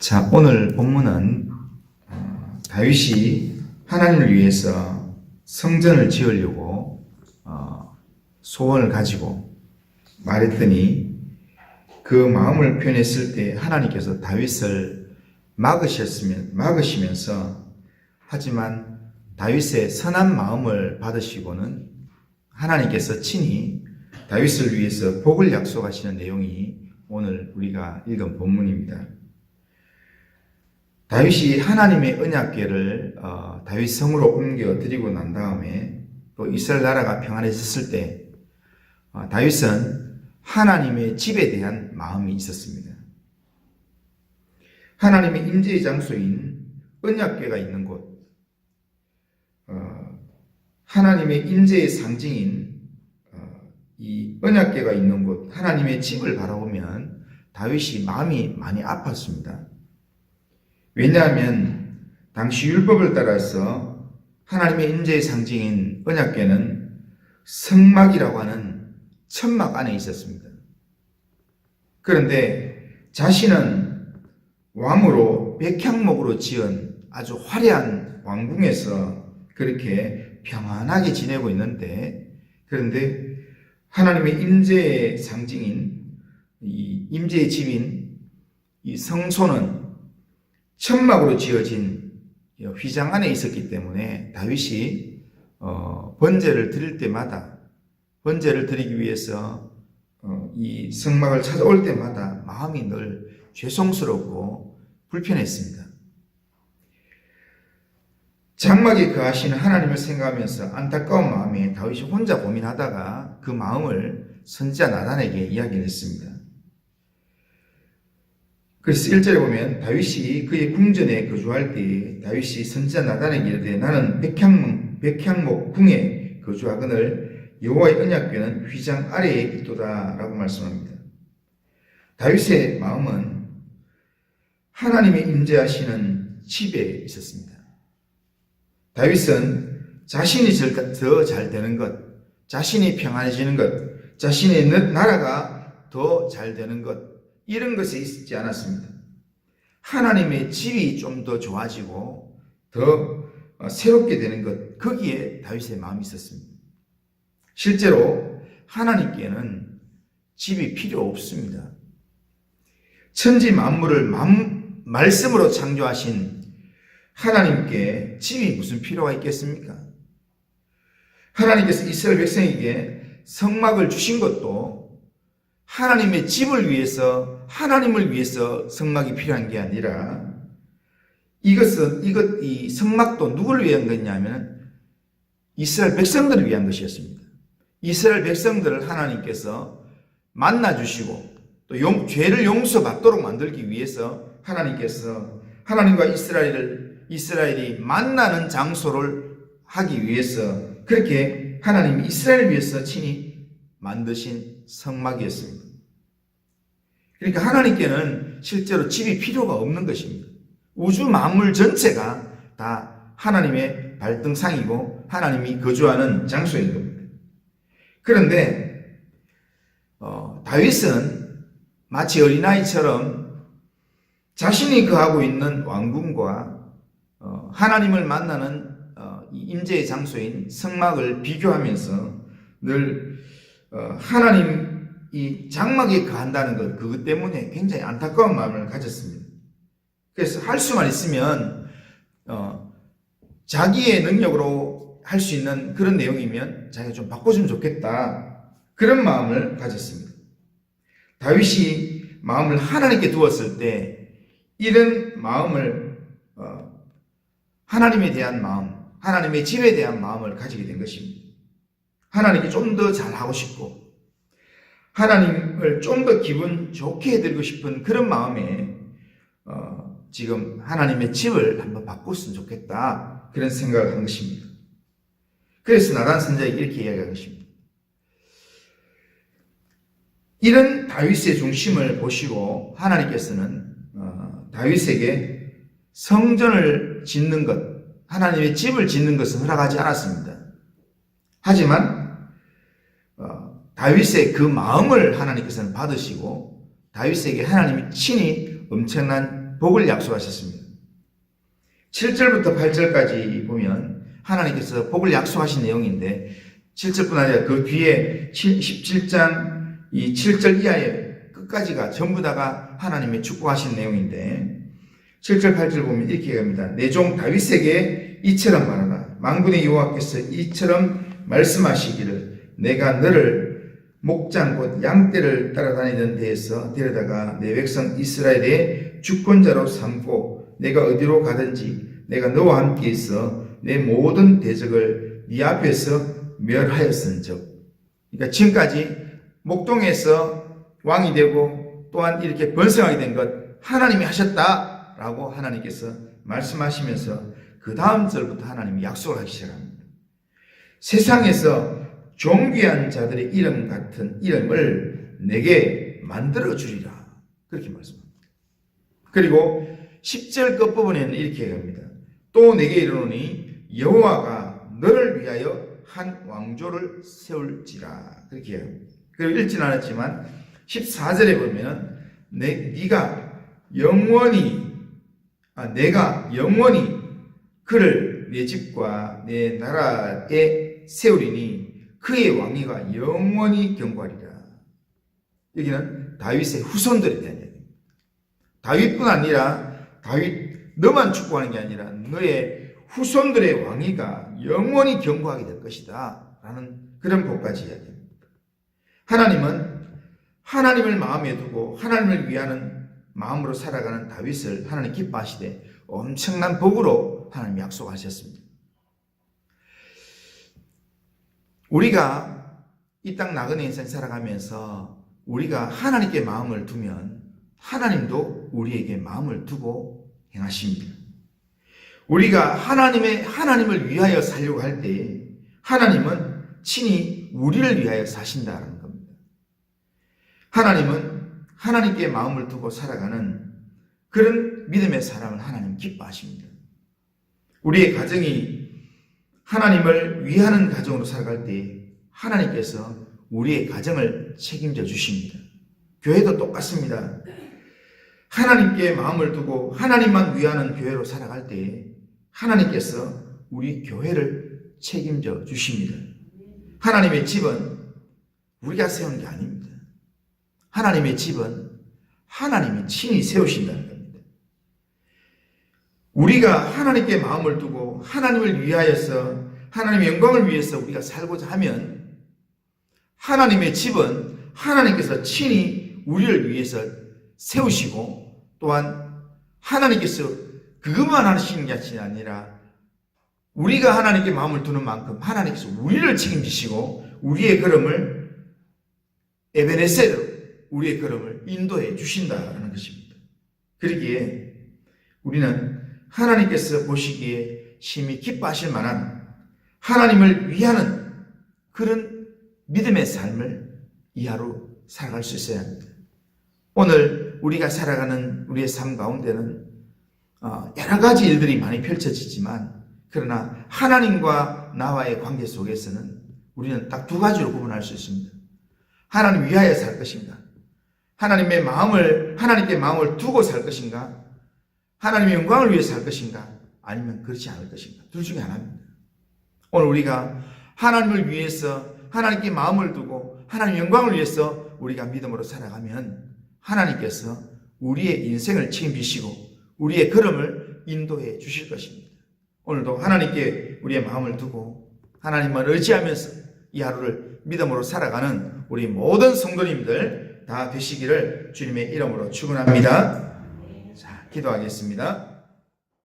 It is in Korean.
자, 오늘 본문은 다윗이 하나님을 위해서 성전을 지으려고 소원을 가지고 말했더니 그 마음을 표현했을 때 하나님께서 다윗을 막으시면서 하지만 다윗의 선한 마음을 받으시고는 하나님께서 친히 다윗을 위해서 복을 약속하시는 내용이 오늘 우리가 읽은 본문입니다. 다윗이 하나님의 언약궤를 다윗 성으로 옮겨 드리고 난 다음에 또 이스라엘 나라가 평안해졌을 때 다윗은 하나님의 집에 대한 마음이 있었습니다. 하나님의 임재의 장소인 언약궤가 있는 곳, 하나님의 임재의 상징인 이 언약궤가 있는 곳, 하나님의 집을 바라보면 다윗이 마음이 많이 아팠습니다. 왜냐하면 당시 율법을 따라서 하나님의 임재의 상징인 언약궤는 성막이라고 하는 천막 안에 있었습니다. 그런데 자신은 왕으로 백향목으로 지은 아주 화려한 왕궁에서 그렇게 평안하게 지내고 있는데, 그런데 하나님의 임재의 상징인 이 임재의 집인 이 성소는 천막으로 지어진 휘장 안에 있었기 때문에 다윗이 번제를 드릴 때마다, 번제를 드리기 위해서 이 성막을 찾아올 때마다 마음이 늘 죄송스럽고 불편했습니다. 장막에 거하시는 하나님을 생각하면서 안타까운 마음에 다윗이 혼자 고민하다가 그 마음을 선지자 나단에게 이야기를 했습니다. 그래서 1절에 보면 다윗이 그의 궁전에 거주할 때에 다윗이 선지자 나단에게 이르되 나는 백향목 궁에 거주하거늘 여호와의 언약궤는 휘장 아래에 있도다 라고 말씀합니다. 다윗의 마음은 하나님의 임재하시는 집에 있었습니다. 다윗은 자신이 더 잘 되는 것, 자신이 평안해지는 것, 자신의 나라가 더 잘 되는 것, 이런 것에 있지 않았습니다. 하나님의 집이 좀 더 좋아지고 더 새롭게 되는 것, 거기에 다윗의 마음이 있었습니다. 실제로 하나님께는 집이 필요 없습니다. 천지 만물을 말씀으로 창조하신 하나님께 집이 무슨 필요가 있겠습니까? 하나님께서 이스라엘 백성에게 성막을 주신 것도 하나님의 집을 위해서, 하나님을 위해서 성막이 필요한 게 아니라 이 성막도 누구를 위한 것이냐면 이스라엘 백성들을 위한 것이었습니다. 이스라엘 백성들을 하나님께서 만나주시고 또 죄를 용서받도록 만들기 위해서 하나님께서 하나님과 이스라엘이 만나는 장소를 하기 위해서 그렇게 하나님이 이스라엘을 위해서 친히 만드신 성막이었습니다. 그러니까 하나님께는 실제로 집이 필요가 없는 것입니다. 우주 만물 전체가 다 하나님의 발등상이고 하나님이 거주하는 장소인 겁니다. 그런데 다윗은 마치 어린아이처럼 자신이 거하고 있는 왕궁과 하나님을 만나는 임재의 장소인 성막을 비교하면서 늘 하나님이 장막에 거한다는 것, 그것 때문에 굉장히 안타까운 마음을 가졌습니다. 그래서 할 수만 있으면 자기의 능력으로 할 수 있는 그런 내용이면 자기가 좀 바꿔주면 좋겠다, 그런 마음을 가졌습니다. 다윗이 마음을 하나님께 두었을 때 이런 마음을 하나님에 대한 마음, 하나님의 집에 대한 마음을 가지게 된 것입니다. 하나님께 좀 더 잘하고 싶고 하나님을 좀 더 기분 좋게 해드리고 싶은 그런 마음에 지금 하나님의 집을 한번 바꿨으면 좋겠다, 그런 생각을 한 것입니다. 그래서 나단 선지자에게 이렇게 이야기한 것입니다. 이런 다윗의 중심을 보시고 하나님께서는 다윗에게 성전을 짓는 것, 하나님의 집을 짓는 것은 허락하지 않았습니다. 하지만 다윗의 그 마음을 하나님께서는 받으시고 다윗에게 하나님이 친히 엄청난 복을 약속하셨습니다. 7절부터 8절까지 보면 하나님께서 복을 약속하신 내용인데 7절뿐 아니라 그 뒤에 17장 이 7절 이하의 끝까지가 전부 다가 하나님의 축복하신 내용인데 7절 8절 보면 이렇게 합니다. 내 종 다윗에게 이처럼 말하라. 만군의 여호와께서 이처럼 말씀하시기를 내가 너를 목장 곧 양떼를 따라다니던 데에서 데려다가 내 백성 이스라엘의 주권자로 삼고 내가 어디로 가든지 내가 너와 함께 있어 내 모든 대적을 네 앞에서 멸하였은즉. 그러니까 지금까지 목동에서 왕이 되고 또한 이렇게 번성하게 된 것 하나님이 하셨다라고 하나님께서 말씀하시면서 그 다음 절부터 하나님이 약속을 하기 시작합니다. 세상에서 존귀한 자들의 이름 같은 이름을 내게 만들어 주리라. 그렇게 말씀합니다. 그리고 10절 끝부분에는 이렇게 얘기합니다. 또 내게 이르노니 여호와가 너를 위하여 한 왕조를 세울지라. 그렇게 해요. 그리고 읽지는 않았지만 14절에 보면 내가 영원히 그를 내 집과 내 나라에 세우리니 그의 왕위가 영원히 경고하리라. 여기는 다윗의 후손들에 대한 얘기입니다. 다윗뿐 아니라 너만 축복하는 게 아니라 너의 후손들의 왕위가 영원히 경고하게 될 것이다 라는 그런 복까지 이야기합니다. 하나님은 하나님을 마음에 두고 하나님을 위하는 마음으로 살아가는 다윗을 하나님 기뻐하시되 엄청난 복으로 하나님 약속하셨습니다. 우리가 이 땅 나그네 인생 살아가면서 우리가 하나님께 마음을 두면 하나님도 우리에게 마음을 두고 행하십니다. 우리가 하나님을 위하여 살려고 할 때 하나님은 친히 우리를 위하여 사신다는 겁니다. 하나님은 하나님께 마음을 두고 살아가는 그런 믿음의 사람을 하나님 기뻐하십니다. 우리의 가정이 하나님을 위하는 가정으로 살아갈 때 하나님께서 우리의 가정을 책임져 주십니다. 교회도 똑같습니다. 하나님께 마음을 두고 하나님만 위하는 교회로 살아갈 때 하나님께서 우리 교회를 책임져 주십니다. 하나님의 집은 우리가 세우는 게 아닙니다. 하나님의 집은 하나님이 친히 세우신다는 겁니다. 우리가 하나님께 마음을 두고 하나님을 위하여서 하나님의 영광을 위해서 우리가 살고자 하면 하나님의 집은 하나님께서 친히 우리를 위해서 세우시고 또한 하나님께서 그것만 하시는 게 아니라 우리가 하나님께 마음을 두는 만큼 하나님께서 우리를 책임지시고 우리의 걸음을 에베네세로 우리의 걸음을 인도해 주신다는 것입니다. 그러기에 우리는 하나님께서 보시기에 심히 기뻐하실 만한 하나님을 위하는 그런 믿음의 삶을 이 하루 살아갈 수 있어야 합니다. 오늘 우리가 살아가는 우리의 삶 가운데는 여러 가지 일들이 많이 펼쳐지지만 그러나 하나님과 나와의 관계 속에서는 우리는 딱 두 가지로 구분할 수 있습니다. 하나님 위하여 살 것인가? 하나님께 마음을 두고 살 것인가? 하나님의 영광을 위해서 살 것인가? 아니면 그렇지 않을 것인가? 둘 중에 하나입니다. 오늘 우리가 하나님을 위해서 하나님께 마음을 두고 하나님의 영광을 위해서 우리가 믿음으로 살아가면 하나님께서 우리의 인생을 책임지시고 우리의 걸음을 인도해 주실 것입니다. 오늘도 하나님께 우리의 마음을 두고 하나님만 의지하면서 이 하루를 믿음으로 살아가는 우리 모든 성도님들 다 되시기를 주님의 이름으로 축원합니다. 자, 기도하겠습니다.